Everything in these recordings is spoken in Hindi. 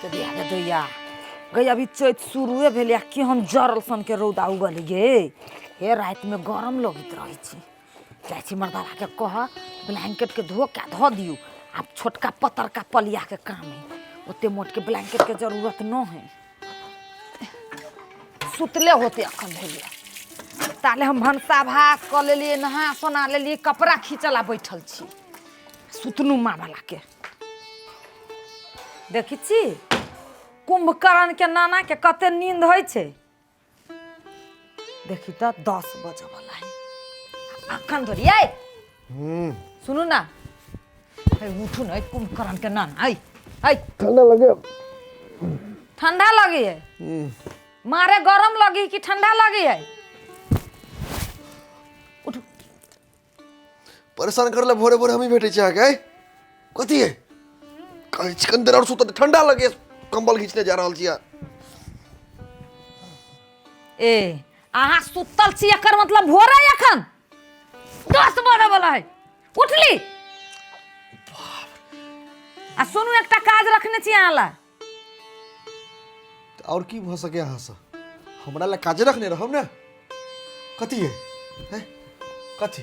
के दैया गई अभी चैत शुरुए भेल कि हम जरल सन के रौदा उगल गे हे रात में गरम लगत रही जाइ छी मर्दावा के कह ब्लैंकेट के धो के धो दियो आप छोटका पतर का पलिया के काम है ओते मोट के ब्लैंकेट के जरूरत न है सुतले होते अखन भेलिए ताले हम भनसा भात क लेलिए नहा सोना लेलिए कपड़ा खींचला बैठल छी सुतनु माँ वाला के देखी छी कुंभकर्ण के नाना के कते नींद होइ छे देखी तो 10 बजे वाला है अखन धरी आई सुनू ना उठू ना कुंभकर्ण के नाना आई आई ठंडा लगी है मारे गरम लगी कि ठंडा लगी है उठू परेशान करले भोरे भोरे हम ही भेटे छे आके कथी है कहीं चिकंदर और सुत ठंडा लगे कंबल खींचने जा रहल छिया ए आहा सुतल छी एकर मतलब भोरे अखन 10 बजे वाला है उठली आ सुनू एकटा काज रखने छी अहाँ ला और की भ सके अहाँ से हमरा ला काजे रखने रहब ना कथी है हैं कथी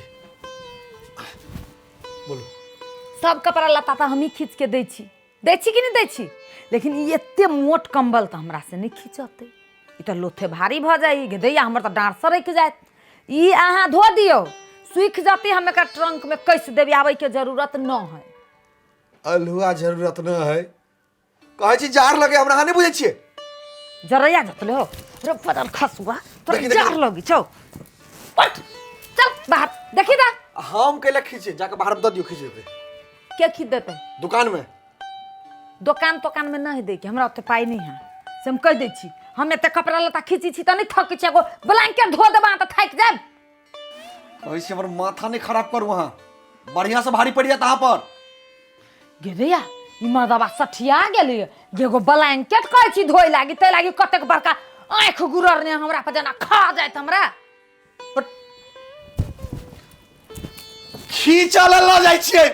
बोलो सब कपड़ा लता तो हम ही खींच के दै छी कि नहीं दै छी लेकिन ये एते मोट कंबल तो हमरा से नहीं खींचते ई तो लोथे भारी भ जाई गे दैया हमर तो डांर सरक जात ई अहाँ धो दियो सूख जाती हम एकर ट्रंक में कैसे देबी आवे के जरूरत न है अलहुआ जरूरत न है कहै छी जार लगे हमरा नहीं बुझे छिए जरैया जतले हो रे बदल खसुआ तो जार लगी छौ उठ चल बाहर देखी दा हम केला खींचे जाके बाहर द दियो खींचे के खींच देते दुकान में दुकान में नहीं दे के हमरा ओते पाई नहीं है से हम कह दै छी हम एते कपड़ा लता खींची छी त नहीं थक छी एगो ब्लैंकेट धो देबा त थाक जाब कहै छी हमर माथा नहीं खराब कर वहां बढ़िया से भारी पड़ जात यहाँ पर गे भैया ई मर्दवा सठिया गेली एगो ब्लैंकेट कहै छी धोई लागी तै लागी कतेक बड़का आंख गुरर ने हमरा पर जना खा जात हमरा खींचला ल जाय छिए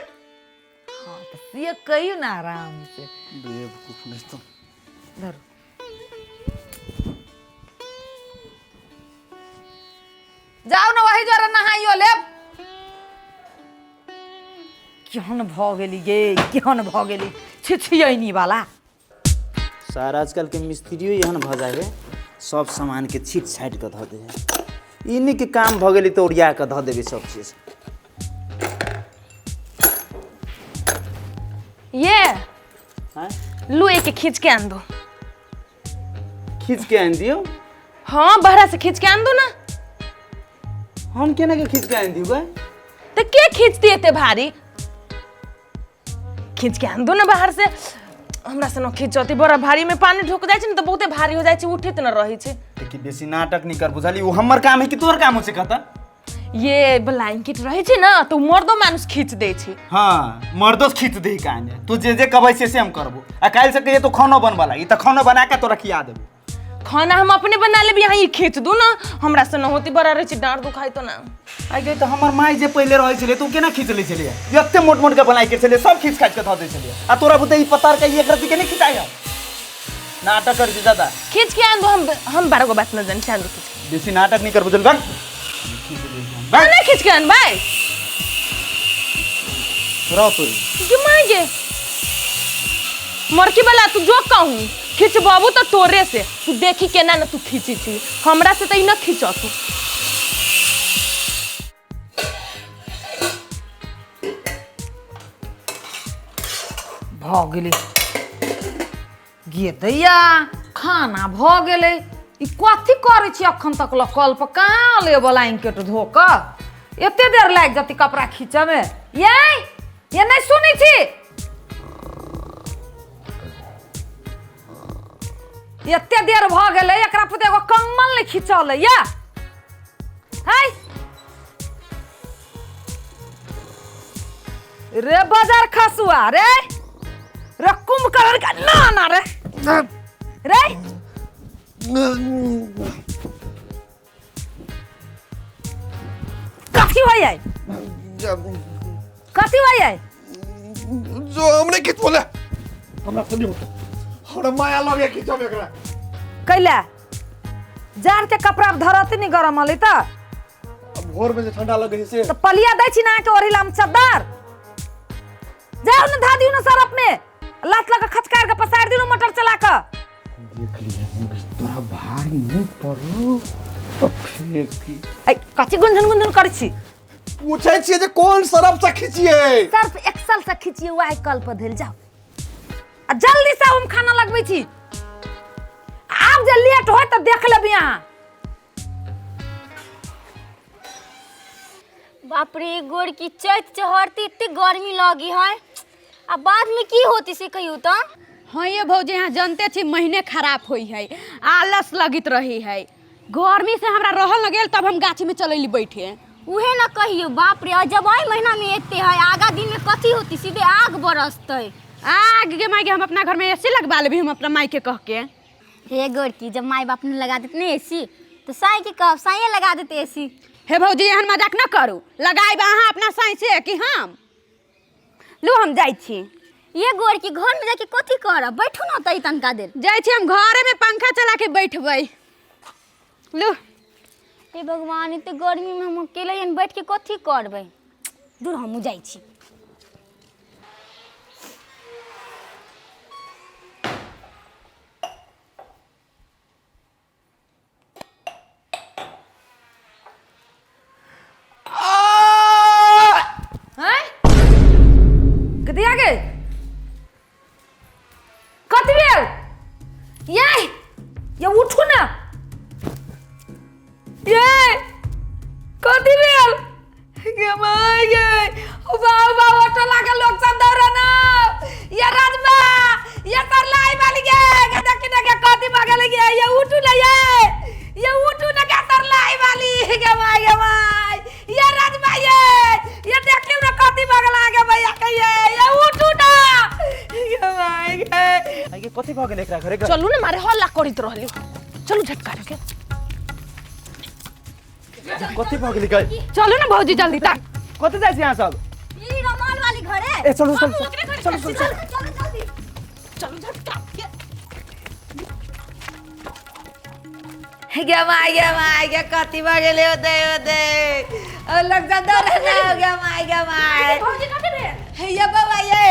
हां त से कहियो ना आराम से बेवकूफ नहीं तो धर जाओ ना वही जरा नहाइयो ले केहन भ गेली गे केहन भ गेली छिछियनी वाला सर आजकल के मिस्त्रियो एहन भ जाए सब सामान के छीट छाट के ध दे इन्हीं के काम भ गेली तो ओरिया के ध देबे सब चीज ये हैं लो एक खींच के आन दो खींच के आन दियो हाँ बहरा से खींच के आन दो ना हम केना के खींच के आन दियो गए तो के खींच दिए थे भारी खींच के आन दो ना बाहर से हमरा से न खींचती बड़ा भारी में पानी ढुक जाय छै न तो बहुते भारी हो जाय छै उठित न रही छै कि बेसी नाटक नहीं कर बुझाली वो हमर काम है कि तोहर काम हो से कहता ये ब्लैंकेट रहे छै ना तो मर्दो मानुस खींच दे छै हाँ मर्दोस खींच दे काने तू जे कहबै से हम करबो आ काल से कहिए तो खाना बनवा लागी त खाना बना के तोरा खिया देबो खाना हम अपने बना लेबी यहाँ ये खींच दू ना हमरा से न होती बड़ा रहे छै डांर दुखाई तो ना आगे तो हमर माई जे पहले रहे छले तू केना खींच ले छले एते मोट मोट के बनाई के छले सब खींच खाच के ध दे छले आ तोरा बुते ई पतार के एक रति के नहीं खिंचाई हम नाटक कर दी दादा खींच के आन दो हम 12 गो बात न जान चांद खींच बेसी नाटक नहीं कर बुझल बा नहीं खींच के आन भाई रहो तो कि मांगे मरकी वाला तू जो कहूं खींच बाबू तो तोरे से तू देखी केना न तू खींची छी हमरा से तो ई न खींच तू भ गेलै गे दैया खाना भ गेलै ई कथी करै छी अखन तक ल कल पर कहाँ ले ब्लैंकेट धो क एते देर लाग जती कपड़ा खींचे में ये नहीं सुनी छी एते देर भ गेलै एकरा पर एगो कंबल नहीं खींचल या हाय रे बाजार खसुआ रे कुंभकर्ण का ना रे रे कथी भई है कथी भई है जो हमने कित बोला हमरा से नहीं होता हमरा माया लगे खींचो में एकरा कैला जार के कपड़ा धरती नहीं गरम हली त अब भोर में जे ठंडा लगे से तो पलिया दै छी ना के ओढ़िला हम चद्दर जाओ न धा दियो न सरफ में लात लगा खचकार के पसार दियो मोटर चला के देख लिया तोरा भारी नहीं पड़ो तो फेंकी ए कच्ची गुंजन करै छी पूछे छिए जे कौन सरफ से खींचिए सर्फ एक्सल से खींचिए वाई कल पर धैल जाओ आ जल्दी से हम खाना लगबै छी आब जे लेट होय त देख लेब यहां बाप रे गोड़ की चैत चहरती इतनी गर्मी लगी है अब बाद में की होती से कहियो तो हाँ ये भौजी यहाँ जानते छी महीने खराब हुई है आलस लगित रही है गर्मी से हमरा रहल न गेल तब हम गाछी में चलैली बैठे उहे न कहियो बाप रे जब आई महीना में एते है आगा दिन में कथी होती सीधे आग बरसते आग के माई के हम अपना घर में एसी लगवा लेबी हम अपना माई के कह के हे गोड़ की जब माई बाप ने लगा देते ना एसी तो साई के कब साई लगा देते एसी हे भौजी एहन मजाक न करू लगाई अहाँ अपना साई से कि हम लो हम जाई छी ये गोड़ की घर में जाके कथी करब बैठू न तई तनका देर जाई छी हम घरे में पंखा चला के बैठबै लो हे भगवान इतने गर्मी में हम अकेले यन बैठ के कथी करबै दूर हम जाई छी हैं कथी आ गए कथी भेल ये उठू ना ये कथी भेल गे my gay O Baba auto लागे लोग सब दौड़े ना ये राजमा ये तरलाई वाली गे देखी ना के कथी भागल गे ये उठू ना ये उठू ना के तरलाई वाली गे माय ये राजमा ये देखी ना कथी भागल आगे भैया के ये उठू ना गे माय गे आगे कथी भ गेल एकरा घरे चलू ना मारे हल्ला करित रहली चलू झटका के कथी भ गेल गई चलू ना भौजी जल्दी तक कथी जाई छी यहाँ सब ई रमाल वाली घर है ए चलो चलो चल जल्दी चलू झटका के गे माय गे कथी भागले होते लोग सब दौड़े ना गे भौजी कथी रे ये बाबा ये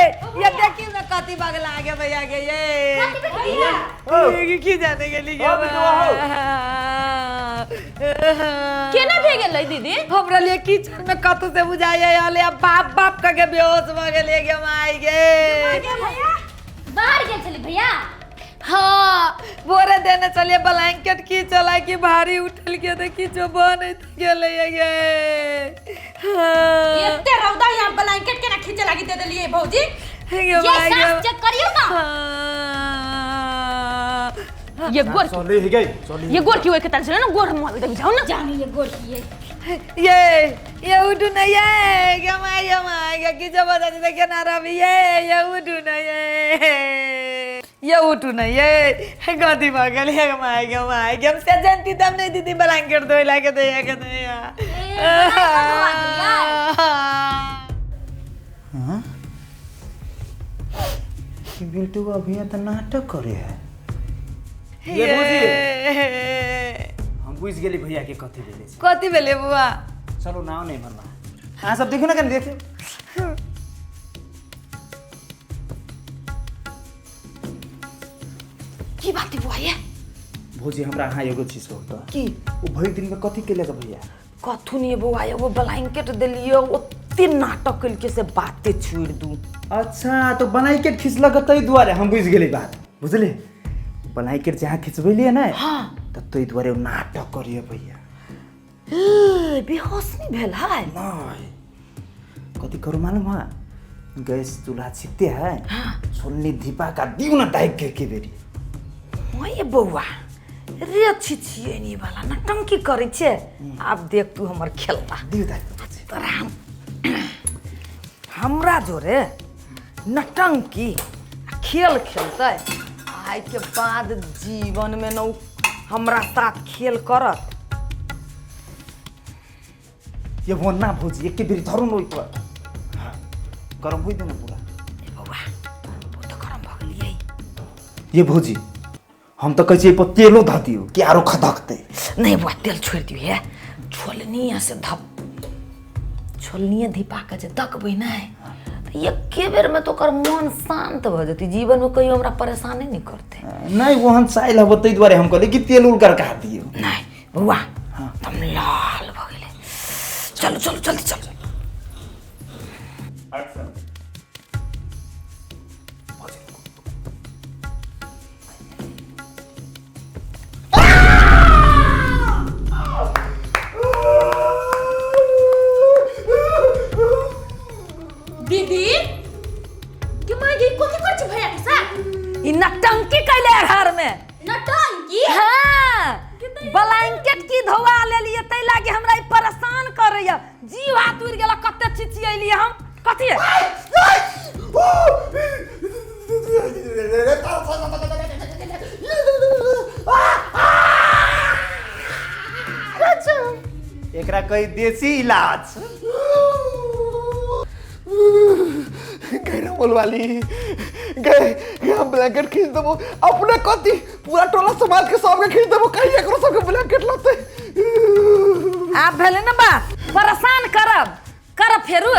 देखी ना कथी भागल आगे भैया के ये की जाने गेली गे केना भे गेलै दीदी हमरा लिए किचन में कतु से बुझाइए आले अब बाप का के बेहोश भ गेले गे माय गे भैया बाहर गेल छली भैया हाँ बोरे देने चलिए ब्लैंकेट की चला कि भारी उठल के देखी जो बन गेले गे हाँ एते रौदा यहाँ ब्लैंकेट के ना खींचे लगी दे देलिए भौजी गे ये माय सांस चेक करियो ना ये गोर चली ही गई चली ये गोर की होय के तन से ना गोर मार दे जाओ ना जानी ये गोड़ की ये उठू ना ये माय कि जब बता दे के ना रवि ये उठू ना ये उठू ना ये गदी भागल ये माय हम से जानती तब नहीं दीदी ब्लैंकेट धोई ला के दे के दे हां कि बिल्टू अभी तो नाटक करे है ये हम बुझ गेली भैया के कथी भेले छै कथी भेले बुआ चलो नाव नहीं मरना हां सब देखो ना कन देखे की बात बुआ ये भौजी हमरा हां एगो चीज कहतो की वो भई दिन में कथी केले का भैया कथु नहीं बुआ एगो ब्लैंकेट देलियो ओते नाटक कल के से बातें छोड़ दू अच्छा तो ब्लैंकेट खींचल के तई दुआरे हम बुझ गेली बात बुझले ब्लैंकेट जहाँ खींचबेलिए ना हाँ तो तई दुआरे वो नाटक करिए भैया बेहोश नहीं भेल है नहीं कथी करू मालूम है गैस चूल्हा छिते है छोलनी दीपा का दियो ना डाइक के बेरी ये बउआ रे छिछिए नहीं वाला नटंकी करे छे अब देख तू हमर खेलता दियो दाई तोरा हमरा जोरे नटंकी खेल खेलते आइ के बाद जीवन में न हमरा साथ खेल करत ये वो ना भौजी एक के बेरी धरू नई पर गरम होई देना पूरा ए बउआ बहुत गरम भ गेलियै ये भौजी हम तो कहे पर तेलो ध दियो कि आरो खदकते। नहीं बुआ तेल छोड़ दियो है छोलनी से धप छोलनी धिपा के जे दकबै ना तो एके बेर में तो कर मन शांत भ जती जीवन में कहियो हमरा परेशानी नहीं करते। नहीं वो हम साइल हब तै द्वारे हम कहले कि तेल उल कर काट दियो। नहीं बुआ तुम लाल भ गेले चलो चलो जल्दी चलो। दीदी के मां ये कोथि कर छ भैया के साथ इ नटंकी कैले घर में नटंकी। हाँ ब्लैंकेट की धोआ ले लिए तै लागे हमरा ई परेशान करैया जीव हाथ उड़ गेला कते चिचियली हम कथि है एकरा कई देसी इलाज। गए ना बोल वाली गए हम ब्लैंकेट खींच देबो अपने कथी पूरा टोला समाज के सबके खींच देबो कहीं एकरो सबके ब्लैंकेट लाते। आप भेले ना बात परेशान करब फेरू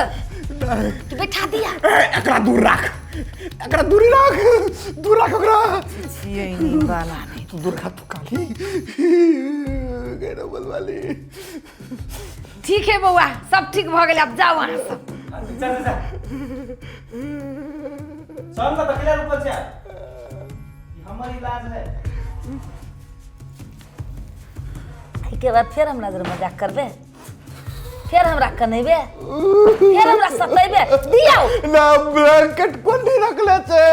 कि बैठा दिया एकरा दूर राख एकरा छियै नहीं वाला नहीं तू दूर खा तू काली गए ना बोल वाली। ठीक है बउआ सब ठीक भ गेल अब जाओ वहां सब। चल ना तकले ऊपर से ये हमर इलाज है। के बाद फिर हमरा जरा मजाक करबे फिर हमरा कनेबे फिर हमरा सतेबे दियो ना ब्लैंकेट कोन नहीं रखले छे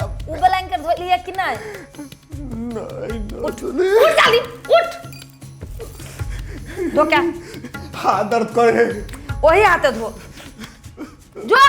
उ ब्लैंकेट धोलिए कि नहीं नहीं उठ जाली उठ धो क्या हाथ दर्द करे वही हाथे धो जो